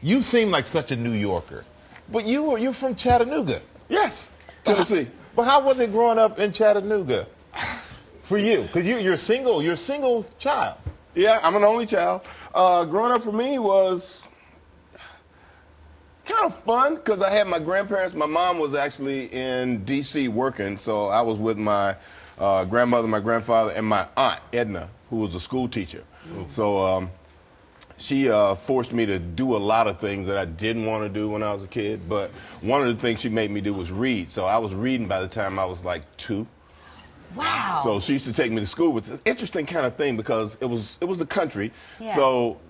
You seem like such a New Yorker, but you're from Chattanooga. Yes, Tennessee. But how was it growing up in Chattanooga for you? Because you're single. You're a single child. Yeah, I'm an only child. Growing up for me was kind of fun because I had my grandparents. My mom was actually in D.C. working, so I was with my grandmother, my grandfather, and my aunt, Edna, who was a school teacher. So she forced me to do a lot of things that I didn't want to do when I was a kid. But one of the things she made me do was read. So I was reading by the time I was like 2. Wow. So she used to take me to school. It's an interesting kind of thing because it was the country. Yeah. So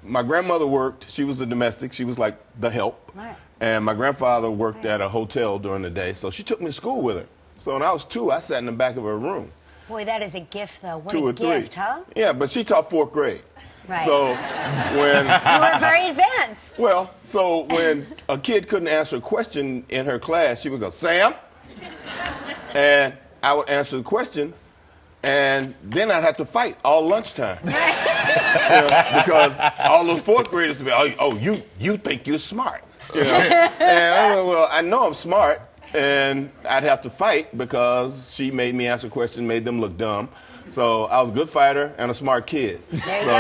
my grandmother worked. She was a domestic. She was like the help. Right. And my grandfather worked at a hotel during the day. So she took me to school with her. So when I was 2, I sat in the back of her room. Boy, that is a gift, though. What 2 a or 3. gift, huh? Yeah, but she taught 4th grade. Right. So when You were very advanced. so when a kid couldn't answer a question in her class, she would go, Sam, and I would answer the question, and then I'd have to fight all lunchtime. Because all those 4th graders would be, oh, you think you're smart. And I went, well, I know I'm smart, and I'd have to fight because she made me answer questions, made them look dumb. So I was a good fighter and a smart kid. There you So go.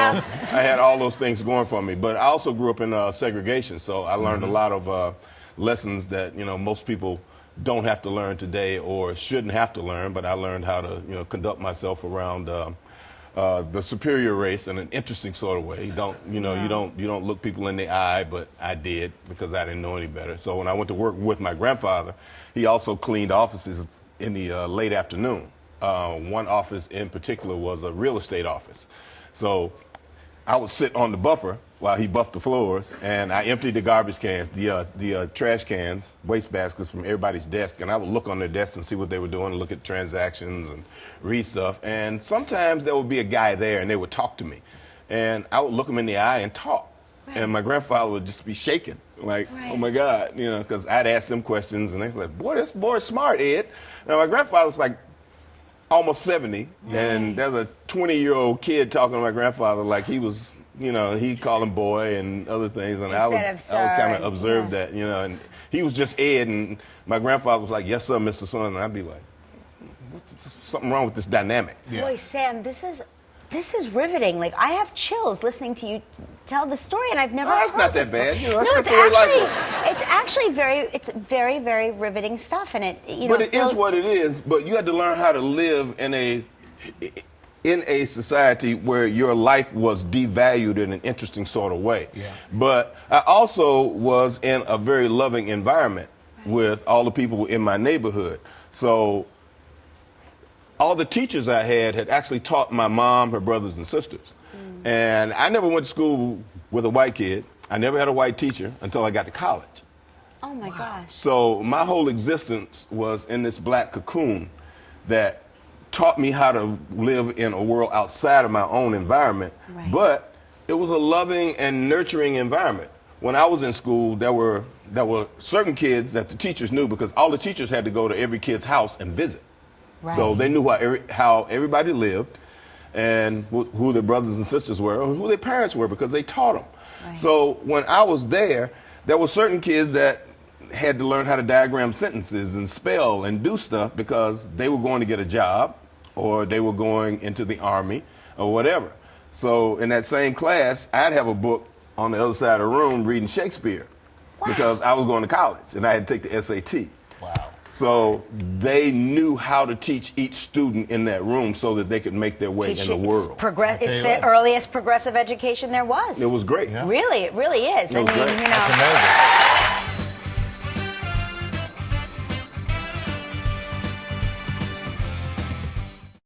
I had all those things going for me. But I also grew up in segregation, so I learned a lot of lessons that most people don't have to learn today or shouldn't have to learn. But I learned how to conduct myself around the superior race in an interesting sort of way. You don't look people in the eye, but I did because I didn't know any better. So when I went to work with my grandfather, he also cleaned offices in the late afternoon. One office in particular was a real estate office. So I would sit on the buffer while he buffed the floors, and I emptied the garbage cans, the trash cans, waste baskets from everybody's desk, and I would look on their desks and see what they were doing, look at transactions and read stuff. And sometimes there would be a guy there, and they would talk to me. And I would look them in the eye and talk. Right. And my grandfather would just be shaking, like, right. Oh, my God, because I'd ask them questions, and they were like, boy, this boy's smart, Ed. Now, my grandfather's like, almost 70, and there's a 20-year-old kid talking to my grandfather like he was, he'd call him boy and other things, and I would kind of observe that, and he was just Ed, and my grandfather was like, yes, sir, Mr. Son, and I'd be like, what's something wrong with this dynamic? Yeah. Boy, Sam, this is riveting. Like, I have chills listening to you tell the story, and I've never heard it's not that this bad. No, it's actually very, very riveting stuff, and it, But it is what it is. But you had to learn how to live in a society where your life was devalued in an interesting sort of way. Yeah. But I also was in a very loving environment with all the people in my neighborhood. So all the teachers I had actually taught my mom, her brothers and sisters. And I never went to school with a white kid. I never had a white teacher until I got to college. Oh, my gosh. So my whole existence was in this black cocoon that taught me how to live in a world outside of my own environment. Right. But it was a loving and nurturing environment. When I was in school, there were certain kids that the teachers knew because all the teachers had to go to every kid's house and visit. Right. So they knew how everybody lived and who their brothers and sisters were, or who their parents were, because they taught them. Right. So when I was there were certain kids that had to learn how to diagram sentences and spell and do stuff because they were going to get a job or they were going into the army or whatever. So in that same class, I'd have a book on the other side of the room reading Shakespeare. Wow. Because I was going to college and I had to take the SAT. Wow. So they knew how to teach each student in that room so that they could make their way in the world. It's the earliest progressive education there was. It was great. Yeah. Really, it really is. It was great. That's amazing.